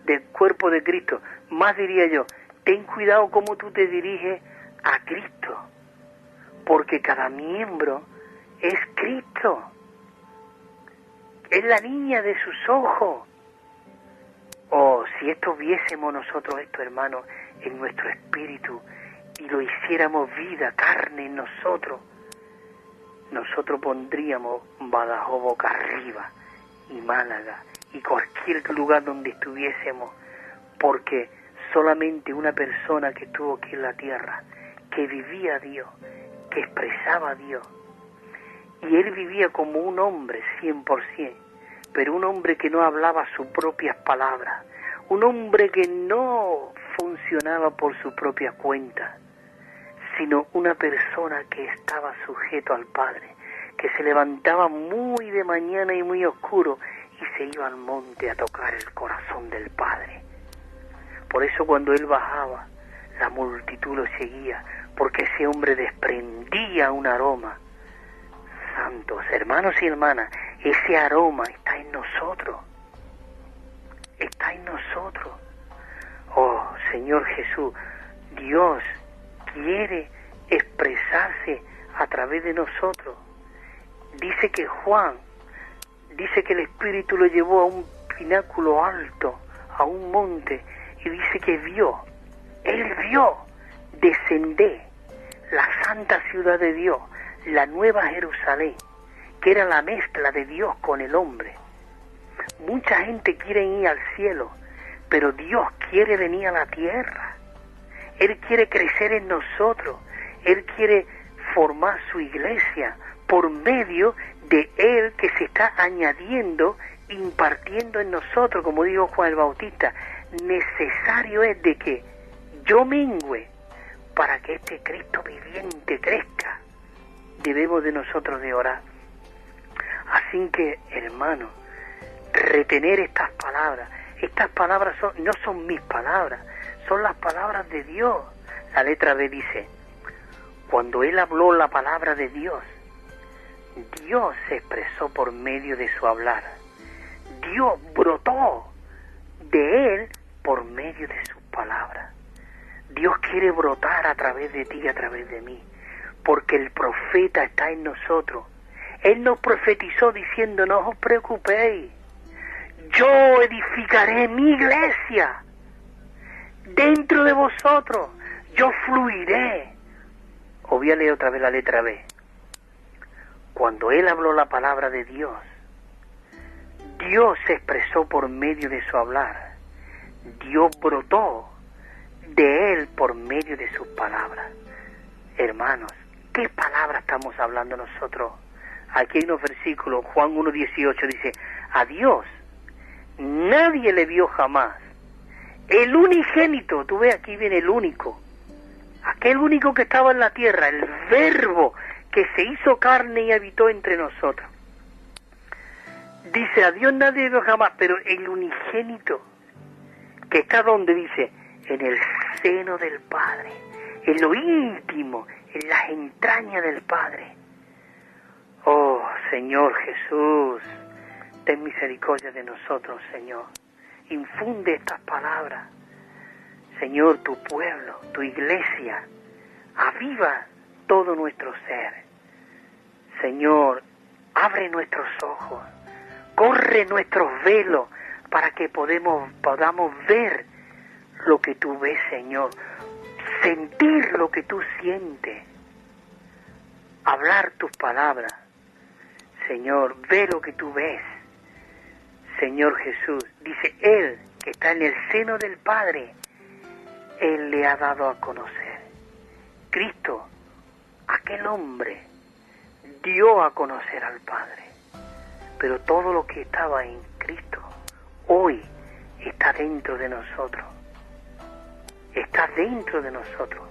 del cuerpo de Cristo. Más diría yo, ten cuidado cómo tú te diriges a Cristo, porque cada miembro es Cristo, es la niña de sus ojos. Oh, si esto viésemos nosotros, esto hermanos, en nuestro espíritu, y lo hiciéramos vida, carne en nosotros, nosotros pondríamos Badajoz boca arriba, y Málaga, y cualquier lugar donde estuviésemos, porque solamente una persona que estuvo aquí en la tierra, que vivía a Dios, que expresaba a Dios, y él vivía como un hombre 100%, pero un hombre que no hablaba sus propias palabras, un hombre que no funcionaba por su propia cuenta, sino una persona que estaba sujeto al Padre, que se levantaba muy de mañana y muy oscuro y se iba al monte a tocar el corazón del Padre. Por eso cuando él bajaba, la multitud lo seguía, porque ese hombre desprendía un aroma. Santos, hermanos y hermanas, ese aroma está en nosotros. Está en nosotros. Oh, Señor Jesús, Dios quiere expresarse a través de nosotros. Dice que Juan, dice que el Espíritu lo llevó a un pináculo alto, a un monte, y dice que él vio descender la santa ciudad de Dios, la nueva Jerusalén, que era la mezcla de Dios con el hombre. Mucha gente quiere ir al cielo, pero Dios quiere venir a la tierra. Él quiere crecer en nosotros, Él quiere formar su iglesia por medio de Él que se está añadiendo, impartiendo en nosotros, como dijo Juan el Bautista. Necesario es de que yo mengüe para que este Cristo viviente crezca. Debemos de nosotros de orar. Así que, hermano, retener estas palabras no son mis palabras, son las palabras de Dios. La letra B dice, cuando él habló la palabra de Dios, Dios se expresó por medio de su hablar. Dios brotó de él por medio de sus palabras. Dios quiere brotar a través de ti y a través de mí, porque el profeta está en nosotros. Él nos profetizó diciendo, no os preocupéis, yo edificaré mi iglesia, dentro de vosotros, yo fluiré. Os voy a leer otra vez la letra B. Cuando él habló la palabra de Dios, Dios se expresó por medio de su hablar. Dios brotó de él por medio de sus palabras. Hermanos, ¿qué palabra estamos hablando nosotros? Aquí hay unos versículos, Juan 1:18 dice, a Dios nadie le vio jamás. El unigénito, tú ves, aquí viene el único, aquel único que estaba en la tierra, el verbo que se hizo carne y habitó entre nosotros. Dice, a Dios nadie le vio jamás, pero el unigénito, que está donde dice, en el seno del Padre, en lo íntimo, en las entrañas del Padre. Oh, Señor Jesús, ten misericordia de nosotros, Señor. Infunde estas palabras. Señor, tu pueblo, tu iglesia, aviva todo nuestro ser. Señor, abre nuestros ojos, corre nuestros velos para que podamos ver lo que tú ves, Señor, sentir lo que tú sientes, hablar tus palabras. Señor, ve lo que tú ves. Señor Jesús, dice, Él que está en el seno del Padre, Él le ha dado a conocer. Cristo, aquel hombre, dio a conocer al Padre. Pero todo lo que estaba en Cristo, hoy está dentro de nosotros. Está dentro de nosotros,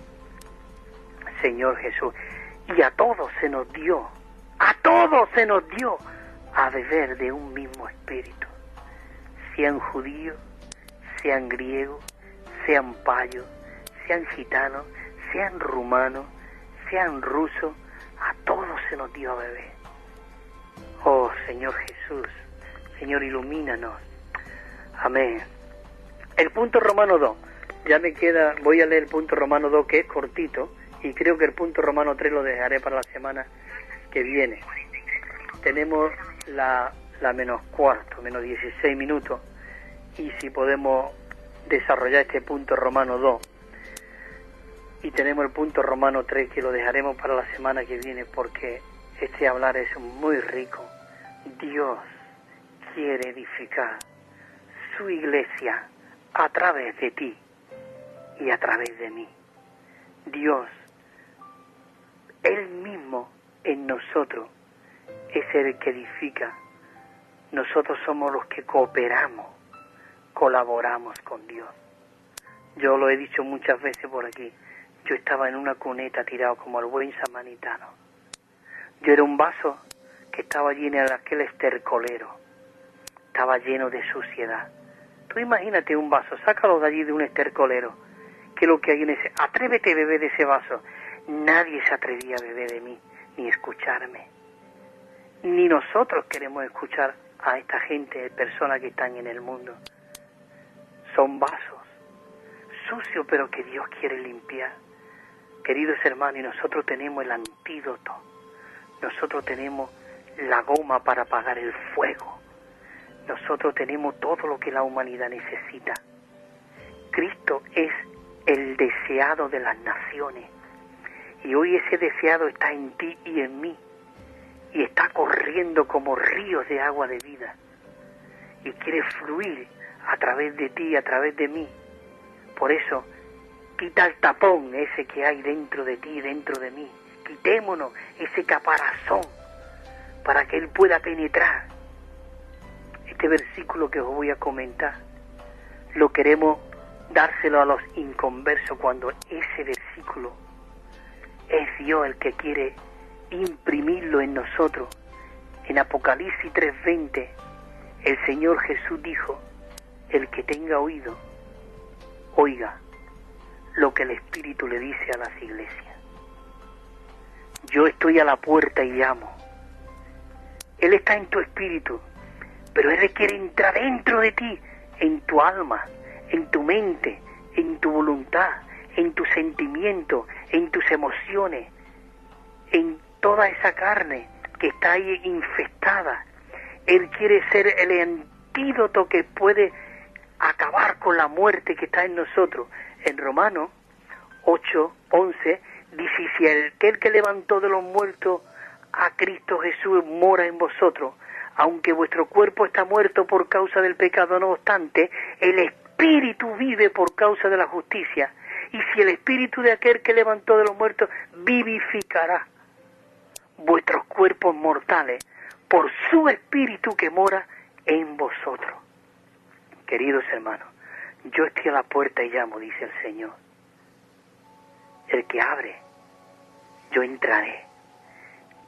Señor Jesús. Y a todos se nos dio, a beber de un mismo espíritu. Sean judíos, sean griegos, sean payos, sean gitanos, sean rumanos, sean rusos, a todos se nos dio a beber. Oh Señor Jesús, Señor, ilumínanos. Amén. El punto Romano 2, ya me queda, voy a leer el punto Romano 2, que es cortito, y creo que el punto Romano 3 lo dejaré para la semana que viene. Tenemos la menos cuarto, menos 16 minutos, y si podemos desarrollar este punto Romano 2, y tenemos el punto Romano 3, que lo dejaremos para la semana que viene, porque este hablar es muy rico. Dios quiere edificar su iglesia a través de ti y a través de mí. Dios, Él mismo en nosotros, es el que edifica. Nosotros somos los que cooperamos, colaboramos con Dios. Yo lo he dicho muchas veces por aquí. Yo estaba en una cuneta tirado como el buen samaritano. Yo era un vaso que estaba lleno de aquel estercolero. Estaba lleno de suciedad. Tú imagínate un vaso, sácalo de allí de un estercolero. ¿Qué es lo que hay en ese? Atrévete a beber de ese vaso. Nadie se atrevía a beber de mí, ni escucharme. Ni nosotros queremos escuchar a esta gente, personas que están en el mundo. Son vasos sucios, pero que Dios quiere limpiar. Queridos hermanos, y nosotros tenemos el antídoto. Nosotros tenemos la goma para apagar el fuego. Nosotros tenemos todo lo que la humanidad necesita. Cristo es el deseado de las naciones. Y hoy ese deseado está en ti y en mí. Y está corriendo como ríos de agua de vida. Y quiere fluir a través de ti y a través de mí. Por eso, quita el tapón ese que hay dentro de ti y dentro de mí. Quitémonos ese caparazón para que Él pueda penetrar. Este versículo que os voy a comentar, lo queremos dárselo a los inconversos cuando ese versículo es Dios el que quiere imprimirlo en nosotros. En Apocalipsis 3:20, el Señor Jesús dijo: el que tenga oído, oiga lo que el Espíritu le dice a las iglesias. Yo estoy a la puerta y llamo. Él está en tu espíritu, pero Él quiere entrar dentro de ti, en tu alma, en tu mente, en tu voluntad, en tus sentimientos, en tus emociones, en toda esa carne que está ahí infestada. Él quiere ser el antídoto que puede acabar con la muerte que está en nosotros. En Romanos 8:11 dice: si aquel que levantó de los muertos a Cristo Jesús mora en vosotros, aunque vuestro cuerpo está muerto por causa del pecado, no obstante, el Espíritu vive por causa de la justicia. Y si el Espíritu de aquel que levantó de los muertos vivificará vuestros cuerpos mortales por su Espíritu que mora en vosotros. Queridos hermanos, yo estoy a la puerta y llamo, dice el Señor. El que abre, yo entraré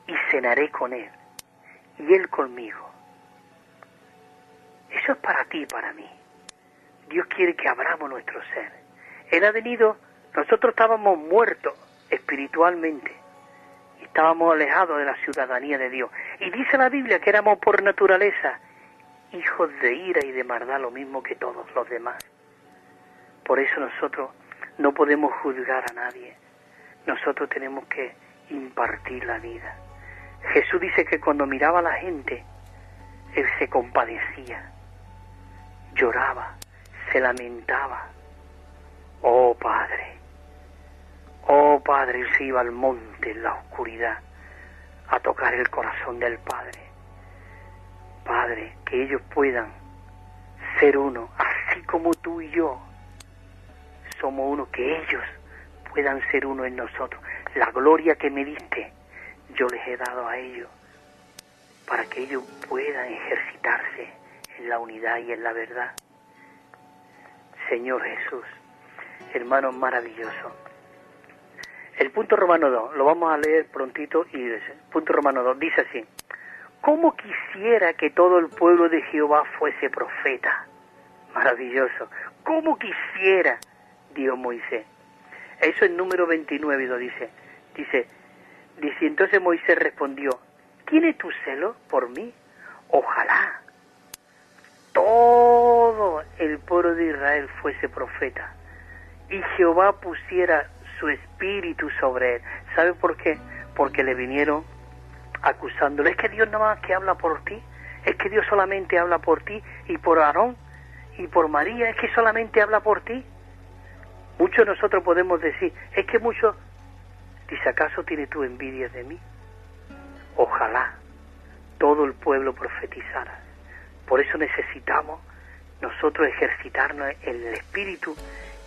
y cenaré con Él y Él conmigo. Eso es para ti y para mí. Dios quiere que abramos nuestro ser. Él ha venido, nosotros estábamos muertos espiritualmente, estábamos alejados de la ciudadanía de Dios. Y dice la Biblia que éramos por naturaleza hijos de ira y de maldad, lo mismo que todos los demás. Por eso nosotros no podemos juzgar a nadie. Nosotros tenemos que impartir la vida. Jesús dice que cuando miraba a la gente, Él se compadecía, lloraba, se lamentaba. Oh Padre, Él se iba al monte en la oscuridad a tocar el corazón del Padre. Padre, que ellos puedan ser uno, así como tú y yo somos uno, que ellos puedan ser uno en nosotros. La gloria que me diste, yo les he dado a ellos, para que ellos puedan ejercitarse en la unidad y en la verdad. Señor Jesús, hermano maravilloso. El punto romano 2, lo vamos a leer prontito, y el punto romano 2 dice así: ¿cómo quisiera que todo el pueblo de Jehová fuese profeta? Maravilloso. ¿Cómo quisiera? Dijo Moisés. Eso en número 29 lo dice. Dice, entonces Moisés respondió: ¿tiene tu celo por mí? Ojalá todo el pueblo de Israel fuese profeta y Jehová pusiera su espíritu sobre él. ¿Sabe por qué? Porque le vinieron acusándole: es que Dios nada más que habla por ti, es que Dios solamente habla por ti y por Aarón y por María, es que solamente habla por ti. Muchos de nosotros podemos decir, es que muchos, dice, ¿acaso tienes tú envidia de mí? Ojalá todo el pueblo profetizara. Por eso necesitamos nosotros ejercitarnos en el espíritu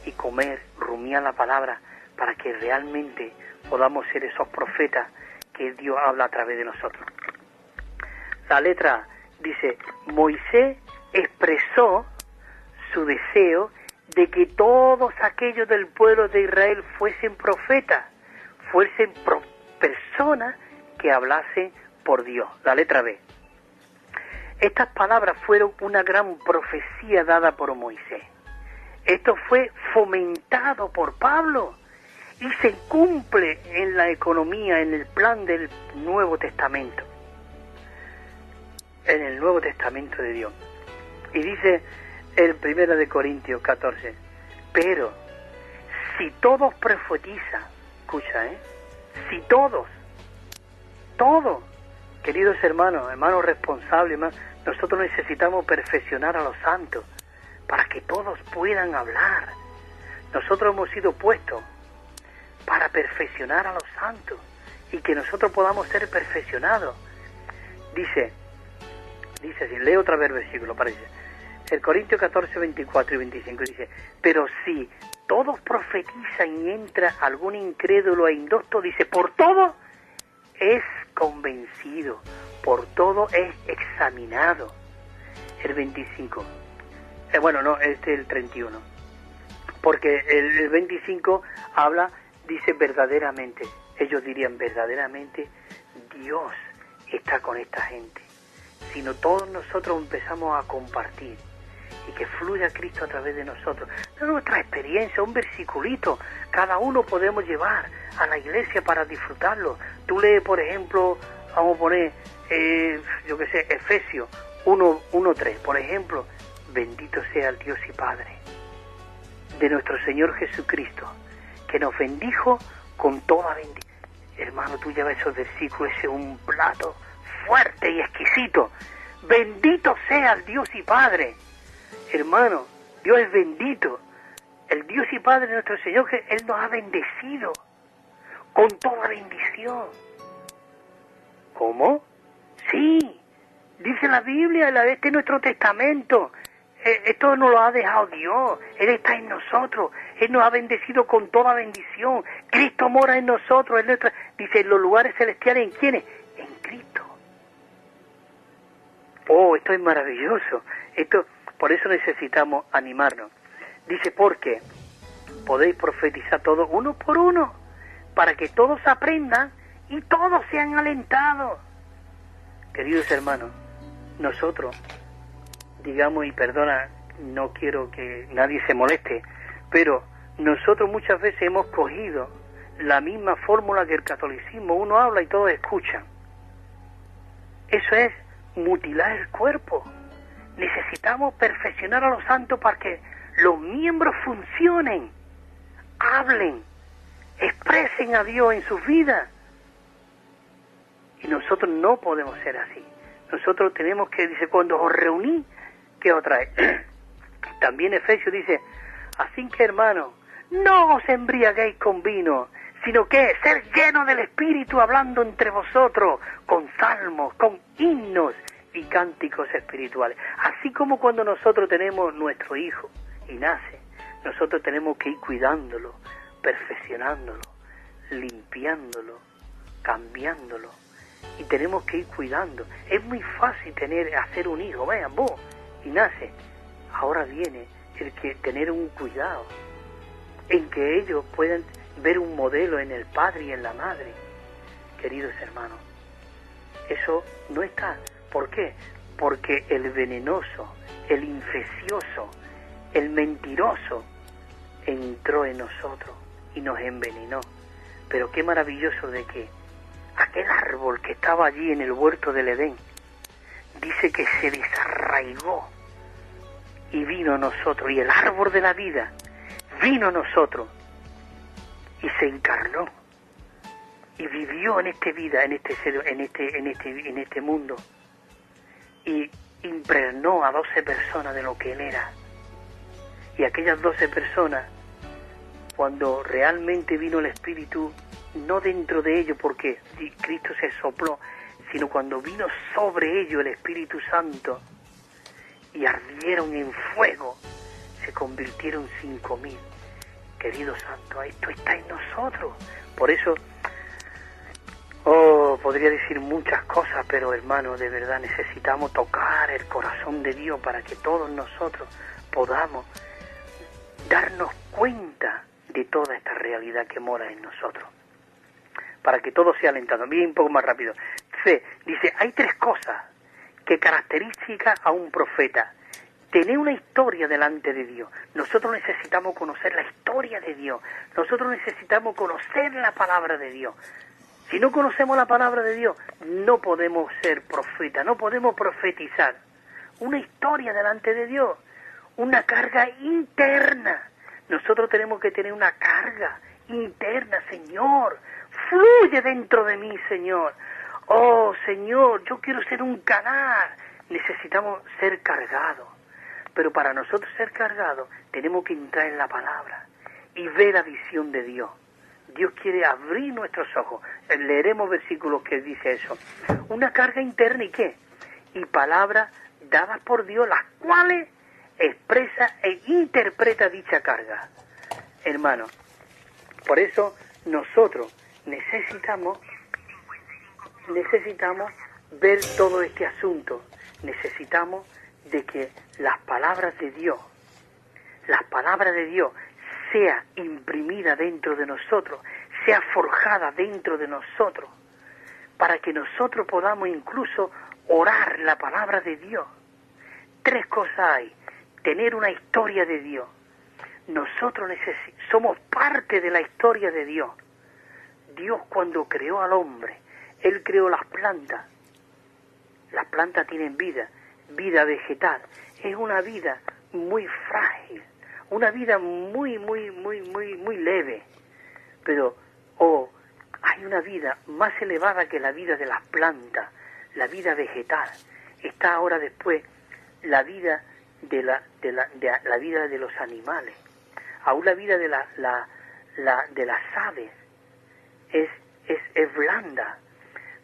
y comer, rumiar la palabra, para que realmente podamos ser esos profetas que Dios habla a través de nosotros. La letra dice: Moisés expresó su deseo de que todos aquellos del pueblo de Israel fuesen profetas, fuesen personas que hablasen por Dios. La letra B. Estas palabras fueron una gran profecía dada por Moisés. Esto fue fomentado por Pablo y se cumple en la economía, en el plan del Nuevo Testamento, en el Nuevo Testamento de Dios. Y dice el 1 de Corintios 14: pero si todos profetizan, escucha, si todos, queridos hermanos responsables, nosotros necesitamos perfeccionar a los santos para que todos puedan hablar. Nosotros hemos sido puestos para perfeccionar a los santos y que nosotros podamos ser perfeccionados. Dice así, leo otra vez el versículo, parece. El Corintios 14, 24 y 25 dice: pero si todos profetizan y entra algún incrédulo e indocto, dice, por todo es convencido, por todo es examinado. El 25. El 31. Porque el 25 habla, dice verdaderamente. Ellos dirían verdaderamente, Dios está con esta gente. Sino todos nosotros empezamos a compartir y que fluya Cristo a través de nosotros. No es nuestra experiencia, un versiculito. Cada uno podemos llevar a la iglesia para disfrutarlo. Tú lees, por ejemplo, vamos a poner, Efesios 1:3, por ejemplo: bendito sea el Dios y Padre de nuestro Señor Jesucristo, que nos bendijo con toda bendición. Hermano, tú llevas esos versículos, ese es un plato fuerte y exquisito. Bendito sea el Dios y Padre. Hermano, Dios es bendito. El Dios y Padre de nuestro Señor, que Él nos ha bendecido con toda bendición. ¿Cómo? Sí, dice la Biblia, este es nuestro testamento. Esto nos lo ha dejado Dios. Él está en nosotros. Él nos ha bendecido con toda bendición. Cristo mora en nosotros. Dice, en los lugares celestiales, ¿en quiénes? En Cristo. Oh, esto es maravilloso. Por eso necesitamos animarnos. Dice, porque podéis profetizar todos uno por uno, para que todos aprendan y todos sean alentados. Queridos hermanos, nosotros, digamos, y perdona, no quiero que nadie se moleste, pero nosotros muchas veces hemos cogido la misma fórmula que el catolicismo. Uno habla y todos escuchan. Eso es mutilar el cuerpo. Necesitamos perfeccionar a los santos para que los miembros funcionen, hablen, expresen a Dios en sus vidas. Y nosotros no podemos ser así. Nosotros tenemos que, dice, cuando os reuní, ¿qué os trae? También Efesios dice, así que hermanos, no os embriaguéis con vino, sino que ser llenos del Espíritu, hablando entre vosotros con salmos, con himnos y cánticos espirituales. Así como cuando nosotros tenemos nuestro hijo y nace, nosotros tenemos que ir cuidándolo, perfeccionándolo, limpiándolo, cambiándolo, y tenemos que ir cuidando. Es muy fácil hacer un hijo, vean vos, y nace. Ahora viene el que tener un cuidado, en que ellos puedan ver un modelo en el padre y en la madre. Queridos hermanos, eso no está. ¿Por qué? Porque el venenoso, el infeccioso, el mentiroso entró en nosotros y nos envenenó. Pero qué maravilloso de que aquel árbol que estaba allí en el huerto del Edén, dice que se desarraigó y vino a nosotros, y el árbol de la vida vino a nosotros y se encarnó y vivió en esta vida, en este mundo, y impregnó a 12 personas de lo que él era. Y aquellas 12 personas, cuando realmente vino el Espíritu, no dentro de ellos porque Cristo se sopló, sino cuando vino sobre ellos el Espíritu Santo y ardieron en fuego, se convirtieron 5.000. Querido Santo, esto está en nosotros. Por eso, podría decir muchas cosas, pero hermano, de verdad necesitamos tocar el corazón de Dios para que todos nosotros podamos darnos cuenta de toda esta realidad que mora en nosotros, para que todo sea alentado. Bien, un poco más rápido. C, dice, hay 3 cosas que caracterizan a un profeta. Tener una historia delante de Dios. Nosotros necesitamos conocer la historia de Dios. Nosotros necesitamos conocer la palabra de Dios. Si no conocemos la palabra de Dios, no podemos ser profetas, no podemos profetizar. Una historia delante de Dios, una carga interna. Nosotros tenemos que tener una carga interna. Señor, fluye dentro de mí, Señor. Oh, Señor, yo quiero ser un canal. Necesitamos ser cargados. Pero para nosotros ser cargados, tenemos que entrar en la palabra y ver la visión de Dios. Dios quiere abrir nuestros ojos. Leeremos versículos que dice eso. Una carga interna, ¿y qué? Y palabras dadas por Dios, las cuales expresa e interpreta dicha carga. Hermano, por eso nosotros necesitamos ver todo este asunto. Necesitamos de que las palabras de Dios sea imprimida dentro de nosotros, sea forjada dentro de nosotros, para que nosotros podamos incluso orar la palabra de Dios. 3 cosas hay. Tener una historia de Dios. Nosotros somos parte de la historia de Dios. Dios, cuando creó al hombre, Él creó las plantas. Las plantas tienen vida vegetal. Es una vida muy frágil, una vida muy leve, pero hay una vida más elevada que la vida de las plantas, la vida vegetal. Está ahora después la vida de la vida de los animales. Aún la vida de las aves es blanda,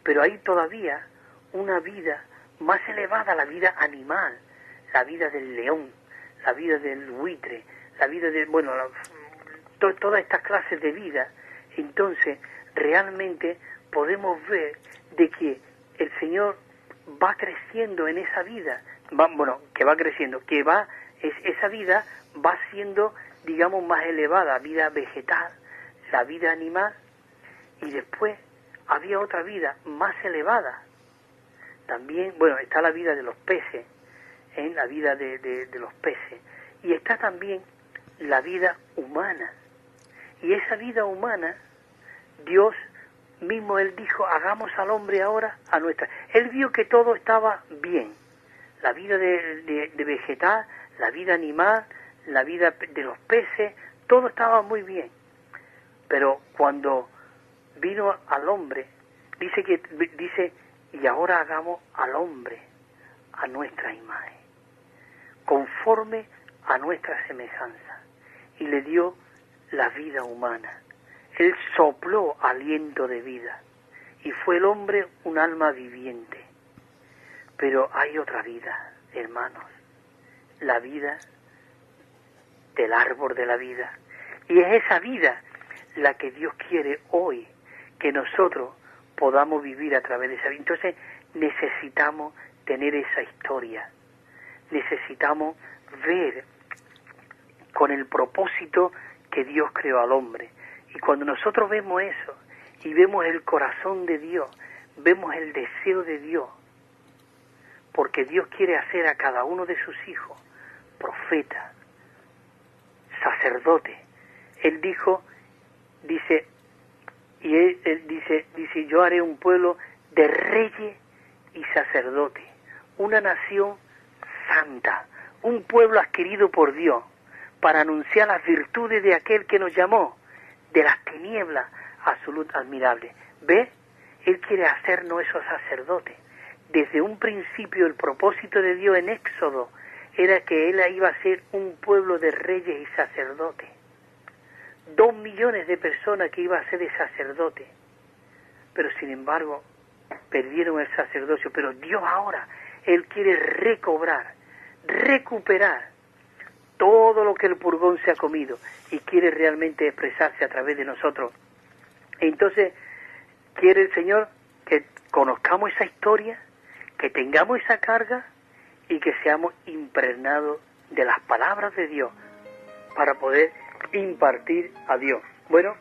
pero hay todavía una vida más elevada, la vida animal, la vida del león, la vida del buitre, la vida de, todas estas clases de vida. Entonces, realmente podemos ver de que el Señor va creciendo en esa vida, esa vida va siendo, digamos, más elevada, vida vegetal, la vida animal, y después había otra vida más elevada. También, está la vida de los peces, la vida de los peces, y está también la vida humana. Y esa vida humana, Dios mismo, Él dijo, hagamos al hombre ahora a nuestra. Él vio que todo estaba bien, la vida de vegetal, la vida animal, la vida de los peces, todo estaba muy bien. Pero cuando vino al hombre, dice, y ahora hagamos al hombre a nuestra imagen, conforme a nuestra semejanza. Y le dio la vida humana. Él sopló aliento de vida. Y fue el hombre un alma viviente. Pero hay otra vida, hermanos, la vida del árbol de la vida. Y es esa vida la que Dios quiere hoy que nosotros podamos vivir a través de esa vida. Entonces necesitamos tener esa historia, necesitamos ver con el propósito que Dios creó al hombre. Y cuando nosotros vemos eso y vemos el corazón de Dios, vemos el deseo de Dios, porque Dios quiere hacer a cada uno de sus hijos profeta, sacerdote. Él dice, yo haré un pueblo de reyes y sacerdotes, una nación santa, un pueblo adquirido por Dios, para anunciar las virtudes de aquel que nos llamó de las tinieblas a su luz admirable. ¿Ve? Él quiere hacernos esos sacerdotes. Desde un principio el propósito de Dios en Éxodo era que Él iba a ser un pueblo de reyes y sacerdotes. 2 millones de personas que iban a ser de sacerdotes. Pero sin embargo perdieron el sacerdocio. Pero Dios ahora, Él quiere recuperar todo lo que el purgón se ha comido y quiere realmente expresarse a través de nosotros. Entonces quiere el Señor que conozcamos esa historia, que tengamos esa carga y que seamos impregnados de las palabras de Dios para poder impartir a Dios. Bueno,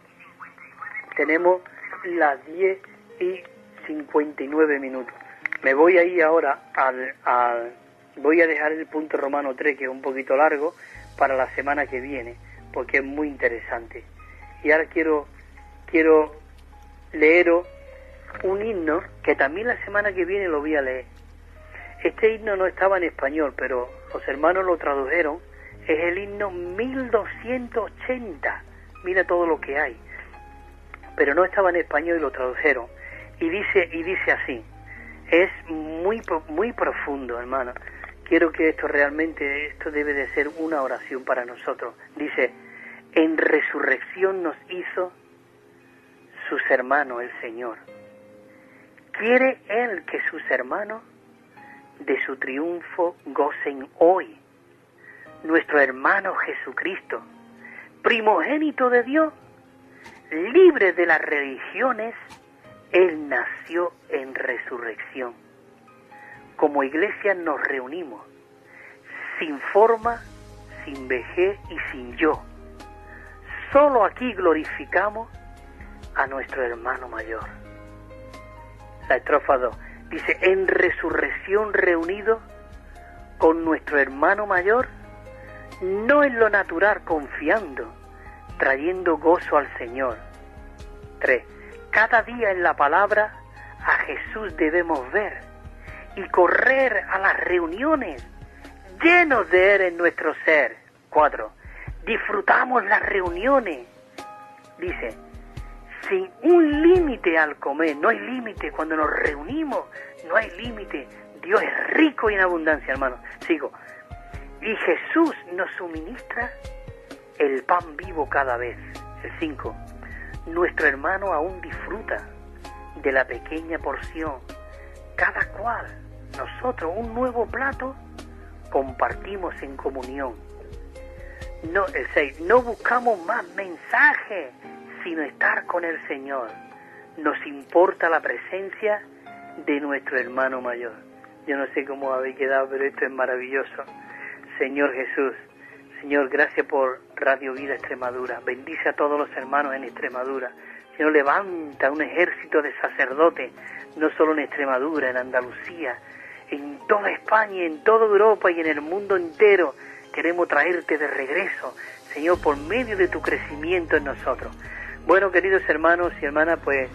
tenemos las 10:59. Me voy a ir ahora voy a dejar el punto Romano 3, que es un poquito largo, para la semana que viene, porque es muy interesante. Y ahora quiero leeros un himno, que también la semana que viene lo voy a leer. Este himno no estaba en español, pero los hermanos lo tradujeron. Es el himno 1280. Mira todo lo que hay. Pero no estaba en español y lo tradujeron. Y dice así. Es muy profundo, hermano. Quiero que esto debe de ser una oración para nosotros. Dice, en resurrección nos hizo sus hermanos el Señor. Quiere Él que sus hermanos de su triunfo gocen hoy. Nuestro hermano Jesucristo, primogénito de Dios, libre de las religiones, Él nació en resurrección. Como iglesia nos reunimos, sin forma, sin vejez y sin yo. Solo aquí glorificamos a nuestro hermano mayor. La estrofa 2 dice, en resurrección reunido con nuestro hermano mayor, no en lo natural confiando, trayendo gozo al Señor. 3. Cada día en la palabra a Jesús debemos ver y correr a las reuniones llenos de Él en nuestro ser. 4. Disfrutamos las reuniones, dice, sin un límite al comer. No hay límite cuando nos reunimos, no hay límite. Dios es rico y en abundancia, hermano. Sigo. Y Jesús nos suministra el pan vivo cada vez. El 5. Nuestro hermano aún disfruta de la pequeña porción. Cada cual, nosotros, un nuevo plato, compartimos en comunión. No, el 6. No buscamos más mensajes, sino estar con el Señor. Nos importa la presencia de nuestro hermano mayor. Yo no sé cómo habéis quedado, pero esto es maravilloso. Señor Jesús, Señor, gracias por Radio Vida Extremadura. Bendice a todos los hermanos en Extremadura. Señor, levanta un ejército de sacerdotes, no solo en Extremadura, en Andalucía, en toda España, en toda Europa y en el mundo entero. Queremos traerte de regreso, Señor, por medio de tu crecimiento en nosotros. Bueno, queridos hermanos y hermanas, pues,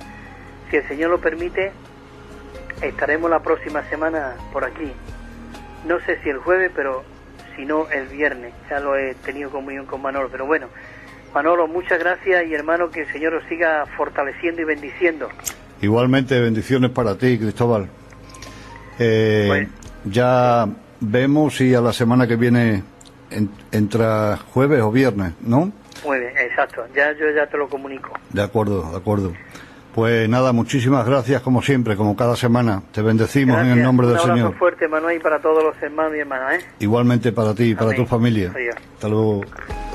si el Señor lo permite, estaremos la próxima semana por aquí. No sé si el jueves, pero si no el viernes. Ya lo he tenido comunión con Manolo, pero bueno, Manolo, muchas gracias y hermano, que el Señor os siga fortaleciendo y bendiciendo. Igualmente, bendiciones para ti, Cristóbal. Bueno. Ya vemos si a la semana que viene entra jueves o viernes, ¿no? Muy bien, exacto, yo ya te lo comunico. De acuerdo, de acuerdo. Pues nada, muchísimas gracias como siempre, como cada semana. Te bendecimos en el nombre del Señor. Un abrazo fuerte, Manuel, y para todos los hermanos y hermanas, ¿eh? Igualmente para ti y para Amén. tu familia. Adiós. Hasta luego.